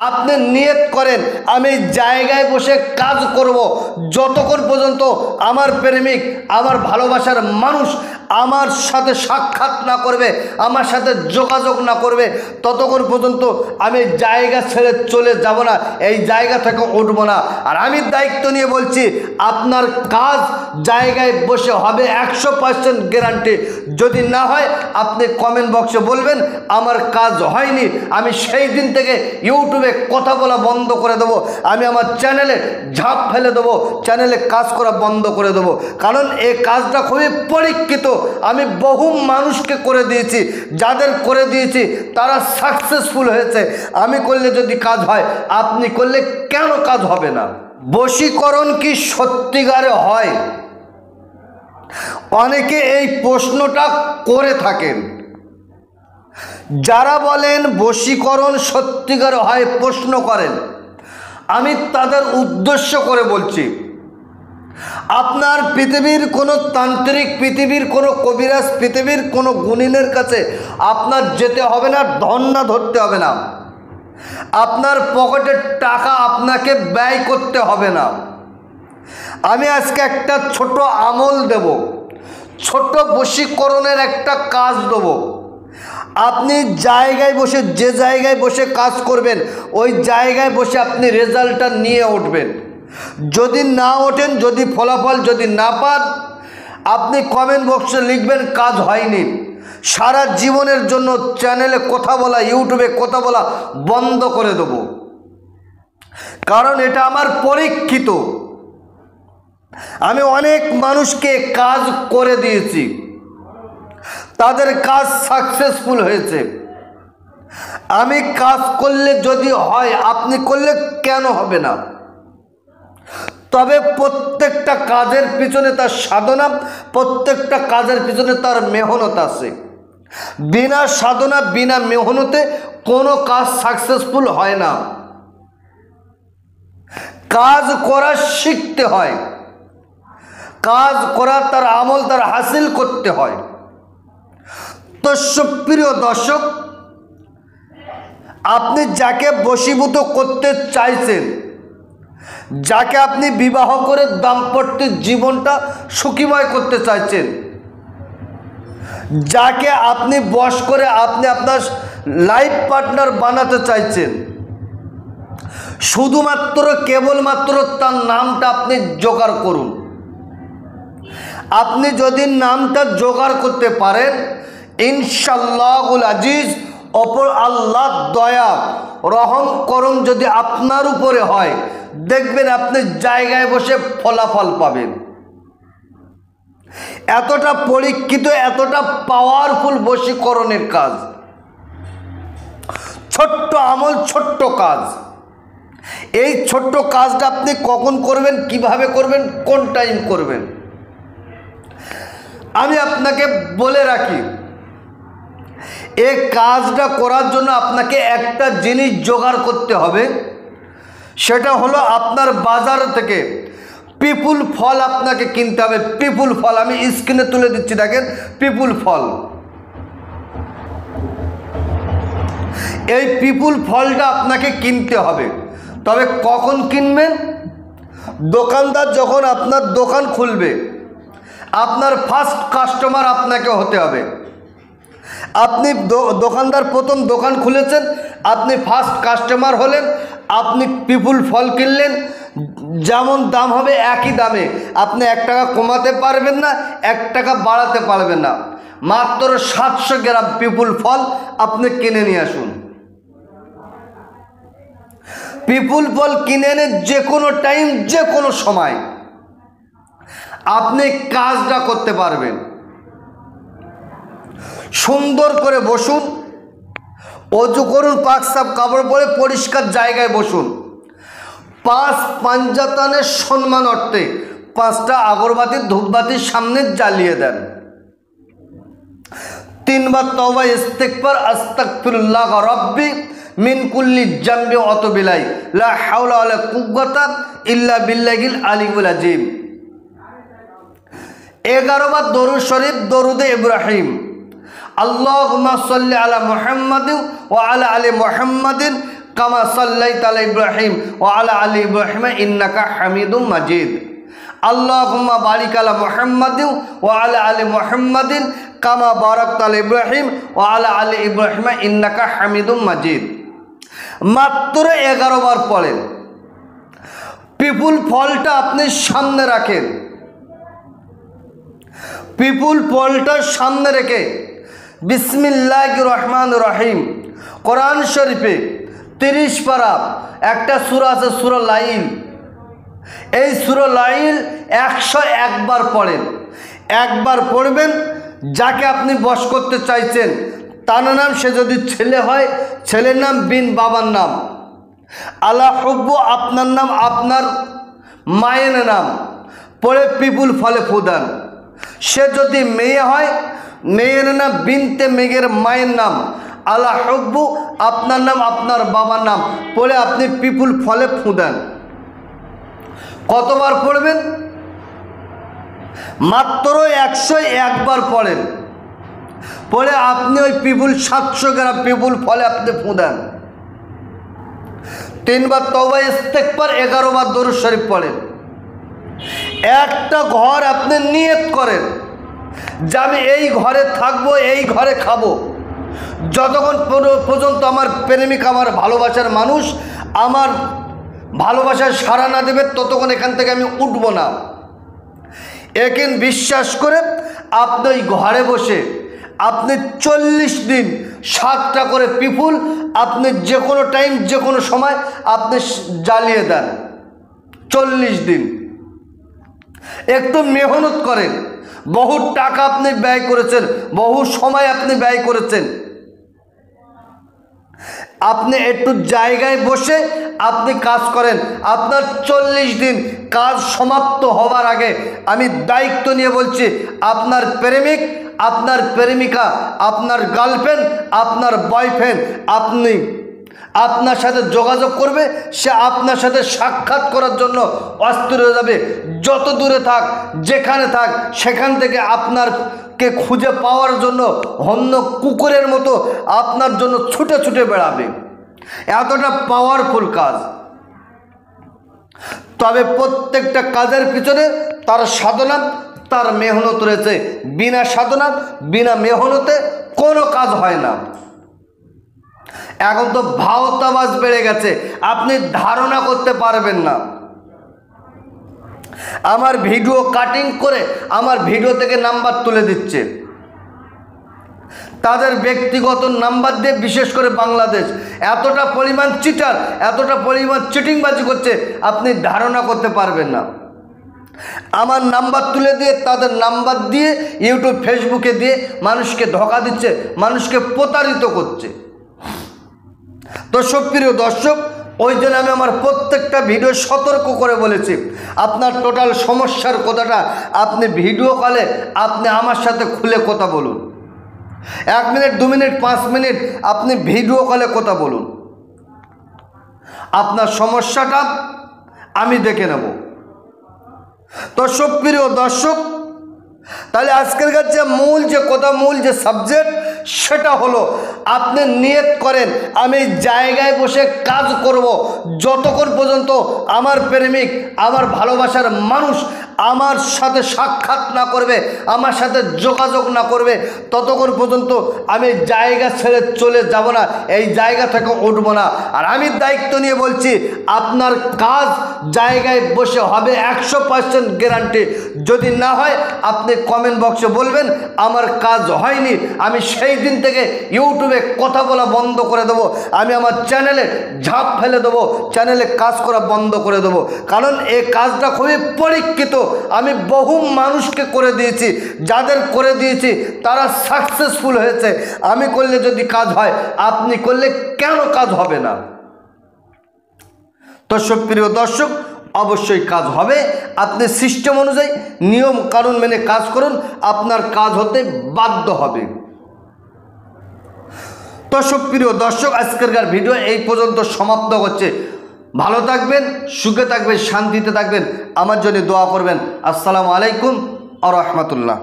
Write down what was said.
আপনি নিয়ত করেন আমি জায়গায় বসে কাজ করব যতক্ষণ পর্যন্ত আমার প্রেমিক, আমার ভালোবাসার মানুষ আমার সাথে সাক্ষাৎ না করবে, আমার সাথে যোগাযোগ না করবে, ততক্ষণ পর্যন্ত আমি জায়গা ছেড়ে চলে যাব না, এই জায়গা থেকে উঠব না। আর আমি দায়িত্ব নিয়ে বলছি, আপনার কাজ জায়গায় বসে হবে 100% গ্যারান্টি। যদি না হয় আপনি কমেন্ট বক্সে বলবেন আমার কাজ হয়নি, আমি সেই দিন থেকে ইউটিউবে কথা বলা বন্ধ করে দেবো, আমি আমার চ্যানেলে ঝাঁপ ফেলে দেবো, চ্যানেলে কাজ করা বন্ধ করে দেবো। কারণ এই কাজটা খুবই পরীক্ষিত, আমি বহু মানুষকে করে দিয়েছি, যাদের করে দিয়েছি তারা সাকসেসফুল হয়েছে। আমি করলে যদি কাজ হয়, আপনি করলে কেন কাজ হবে না? বশীকরণ কি সত্যিকারে হয়? অনেকে এই প্রশ্নটা করে থাকেন। যারা বলেন বশীকরণ সত্যিকার হয় প্রশ্ন করেন, আমি তাদের উদ্দেশ্য করে বলছি, আপনার পৃথিবীর কোনো তান্ত্রিক, পৃথিবীর কোনো কবিরাজ, পৃথিবীর কোনো গুণিনের কাছে আপনার যেতে হবে না, ধন্না ধরতে হবে না, আপনার পকেটের টাকা আপনাকে ব্যয় করতে হবে না। আমি আজকে একটা ছোট আমল দেব, ছোট বশীকরণের একটা কাজ দেব। আপনি জায়গায় বসে, যে জায়গায় বসে কাজ করবেন ওই জায়গায় বসে আপনি রেজাল্টটা নিয়ে উঠবেন। যদি না ওঠেন, যদি ফলাফল যদি না পান, আপনি কমেন্ট বক্সে লিখবেন কাজ হয়নি। সারা জীবনের জন্য চ্যানেলে কথা বলা, ইউটিউবে কথা বলা বন্ধ করে দেব, কারণ এটা আমার পরীক্ষিত। আমি অনেক মানুষকে কাজ করে দিয়েছি, তাদের কাজ সাকসেসফুল হয়েছে। আমি কাজ করলে যদি হয়, আপনি করলে কেন হবে না? তবে প্রত্যেকটা কাজের পিছনে তার সাধনা, প্রত্যেকটা কাজের পিছনে তার মেহনত আছে। বিনা সাধনা, বিনা মেহনতে কোনো কাজ সাকসেসফুল হয় না। কাজ করা শিখতে হয়, কাজ করা, তার আমল তার হাসিল করতে হয়। তো সুপ্রিয় দর্শক, আপনি যাকে বশীভূত করতে চাইছেন, যাকে আপনি বিবাহ করে দাম্পত্য জীবনটা সুখীময় করতে চাইছেন, যাকে আপনি বশ করে আপনি আপনার লাইফ পার্টনার বানাতে চাইছেন, শুধুমাত্র কেবলমাত্র তার নামটা আপনি জোগাড় করুন। আপনি যদি নামটা জোগাড় করতে পারেন, ইনশাআল্লাহুল আজিজ, অপর আল্লাহ দয়া রহম করম যদি আপনার উপরে হয়, দেখবেন আপনি জায়গায় বসে ফলাফল পাবেন। এতটা পরীক্ষিত, এতটা পাওয়ারফুল বশীকরণের কাজ। ছোট্ট আমল, ছোট্ট কাজ। এই ছোট্ট কাজটা আপনি কখন করবেন, কিভাবে করবেন, কোন টাইম করবেন, আমি আপনাকে বলে রাখি। এই কাজটা করার জন্য আপনাকে একটা জিনিস জোগাড় করতে হবে, সেটা হলো আপনার বাজার থেকে পিপুল ফল আপনাকে কিনতে হবে। পিপুল ফল আমি স্ক্রিনে তুলে দিচ্ছি, দেখেন পিপুল ফল। এই পিপুল ফলটা আপনাকে কিনতে হবে। তবে কখন কিনবেন? দোকানদার যখন আপনার দোকান খুলবে, আপনার ফার্স্ট কাস্টমার আপনাকে হতে হবে। আপনি দোকানদার প্রথম দোকান খুলেছেন, আপনি ফার্স্ট কাস্টমার হলেন, আপনি পিপুল ফল কিনলেন, যেমন দাম হবে একই দামে, আপনি 1 টাকা কমাতে পারবেন না, 1 টাকা বাড়াতে পারবেন না। মাত্র 700 গ্রাম পিপুল ফল আপনি কিনে নিয়ে আসুন। পিপুল ফল কিনে এনে যে কোনো টাইম, যে কোনো সময় আপনি কাজটা করতে পারবেন। সুন্দর করে বসুন, অজু করুন, পাক সাফ কাপড় পরে পরিষ্কার জায়গায় বসুন। 5 পাঞ্জাতানের সম্মান অর্থে 5টা আগরবাতি ধূপবাতির সামনে জ্বালিয়ে দেন। 3 বার তওবা ইস্তিগফার, আস্তাগফিরুল্লাহ রাব্বি মিন কুল্লি জামবি ওয়া আতুবু ইলাইহি, লা হাওলা ওয়ালা কুওয়াতা ইল্লা বিল্লাহিল আলিয়্যিল আযীম। 11 বার দরুদ শরীফ, দরুদে ইব্রাহিম, আল্লাহুম্মা সাল্লি আলা মুহাম্মাদিন ওয়া আলা আলি মুহাম্মাদিন কামা সাল্লাইতা আলা ইব্রাহিম ওয়া আলা আলি ইব্রাহিম ইন্নাকা হামিদুম মাজিদ। আল্লাহুম্মা বারিক আলা মুহাম্মাদিন ওয়া আলা আলি মুহাম্মাদিন কামা বারাকতা আলা ইব্রাহিম ওয়া আলা আলি ইব্রাহিম ইন্নাকা হামিদুম মাজিদ। মাত্র 11 বার পড়েন। পিপুল ফলটা আপনি সামনে রাখেন, পিপুল ফলটা সামনে রেখে বিসমিল্লাহির রহমানির রহিম কোরআন শরীফে 30 পারা একটা সূরা আছে সূরা লাইল, এই সূরা লাইল 101 বার পড়েন। একবার পড়বেন, যাকে আপনি বশ করতে চাইছেন তার নাম, সে যদি ছেলে হয় ছেলের নাম, বিন বাবার নাম, আলা হুব্বু আপনার নাম, আপনার মায়ের নাম পড়ে পিপুল ফলে ফুদান। সে যদি মেয়ে হয় মেয়ের নাম, বিনতে মেঘের মায়ের নাম, আলা হুব্বু আপনার নাম, আপনার বাবার নাম পড়ে আপনি পিপুল ফলে ফুদান। কতবার পড়বেন? মাত্র 101 বার পড়েন। পড়ে আপনি ওই পিপুল 700 গ্রাম পিপুল ফলে আপনি ফুদান। 3 বার তওবা ইস্তেগফার, 11 বার দরুদ শরীফ পড়েন। একটা ঘর আপনি নিয়ত করেন যে আমি এই ঘরে থাকবো, এই ঘরে খাবো, যতক্ষণ পর্যন্ত আমার প্রেমিক, আমার ভালোবাসার মানুষ আমার ভালোবাসার সাড়া না দেবে ততক্ষণ এখান থেকে আমি উঠব না। একিন বিশ্বাস করে আপনি ওই ঘরে বসে আপনি 40 দিন 7টা করে পিপুল আপনি যে কোনো টাইম যে কোনো সময় আপনি জ্বালিয়ে দেন। 40 দিন একটু মেহনত করেন। বহু টাকা আপনি ব্যয় করেছেন, বহু সময় আপনি ব্যয় করেছেন। আপনি একটু জায়গায় বসে আপনি কাজ করেন। আপনার 40 দিন কাজ সমাপ্ত হওয়ার আগে আমি দায়িত্ব নিয়ে বলছি, আপনার প্রেমিক, আপনার প্রেমিকা, আপনার গার্লফ্রেন্ড, আপনার বয়ফ্রেন্ড আপনার সাথে যোগাযোগ করবে, সে আপনার সাথে সাক্ষাৎ করার জন্য অস্থির হয়ে যাবে। যত দূরে থাক, যেখানে থাক, সেখান থেকে আপনারকে খুঁজে পাওয়ার জন্য হন্য কুকুরের মতো আপনার জন্য ছুটে ছুটে বেড়াবে। এতটা পাওয়ারফুল কাজ। তবে প্রত্যেকটা কাজের পিছনে তার সাধনা, তার মেহনত রয়েছে। বিনা সাধনা, বিনা মেহনতে কোনো কাজ হয় না। এখন তো ভাওতাবাজ বেড়ে গেছে, আপনি ধারণা করতে পারবেন না। আমার ভিডিও কাটিং করে আমার ভিডিও থেকে নাম্বার তুলে দিচ্ছে, তাদের ব্যক্তিগত নাম্বার দিয়ে, বিশেষ করে বাংলাদেশ এতটা পরিমাণ চিটার, এতটা পরিমাণ চিটিংবাজি করছে আপনি ধারণা করতে পারবেন না। আমার নাম্বার তুলে দিয়ে, তাদের নাম্বার দিয়ে ইউটিউব ফেসবুকে দিয়ে মানুষকে ধোঁকা দিচ্ছে, মানুষকে প্রতারিত করছে। তো সুপ্রিয় দর্শক, ওই জন্য আমি আমার প্রত্যেকটা ভিডিও সতর্ক করে বলেছি, আপনার টোটাল সমস্যার কথাটা আপনি ভিডিও কলে আপনি আমার সাথে খুলে কথা বলুন। 1 মিনিট, 2 মিনিট, 5 মিনিট আপনি ভিডিও কলে কথা বলুন। আপনার সমস্যাটা আমি দেখে নেব। তো সুপ্রিয় দর্শক, তাহলে আজকের কাছে মূল যে কথা, মূল যে সাবজেক্ট, সেটা হলো আপনি নিয়ত করেন আমি জায়গায় বসে কাজ করব যতক্ষণ পর্যন্ত আমার প্রেমিক, আমার ভালোবাসার মানুষ আমার সাথে সাক্ষাৎ না করবে, আমার সাথে যোগাযোগ না করবে, ততক্ষণ পর্যন্ত আমি জায়গা ছেড়ে চলে যাব না, এই জায়গা থেকে উঠব না। আর আমি দায়িত্ব নিয়ে বলছি, আপনার কাজ জায়গায় বসে হবে 100% গ্যারান্টি। যদি না হয় আপনি কমেন্ট বক্সে বলবেন আমার কাজ হয়নি, আমি সেই দিন থেকে ইউটিউবে কথা বলা বন্ধ করে দেবো, আমি আমার চ্যানেলে ঝাঁপ ফেলে দেবো, চ্যানেলে কাজ করা বন্ধ করে দেবো। কারণ এই কাজটা খুবই পরীক্ষিত, আমি বহু মানুষকে করে দিয়েছি, যাদের করে দিয়েছি তারা সাকসেসফুল হয়েছে। আমি করলে যদি কাজ হয়, আপনি করলে কেন কাজ হবে না? তো সুপ্রিয় দর্শক, অবশ্যই কাজ হবে। আপনি সিস্টেম অনুযায়ী, নিয়ম কানুন মেনে কাজ করুন, আপনার কাজ হতে বাধ্য হবে। তো সুপ্রিয় দর্শক, আজকেরকার ভিডিও এই পর্যন্ত সমাপ্ত হচ্ছে। ভালো থাকবেন, সুখে থাকবেন, শান্তিতে থাকবেন, আমার জন্য দোয়া করবেন। আসসালামু আলাইকুম ওয়া রাহমাতুল্লাহ।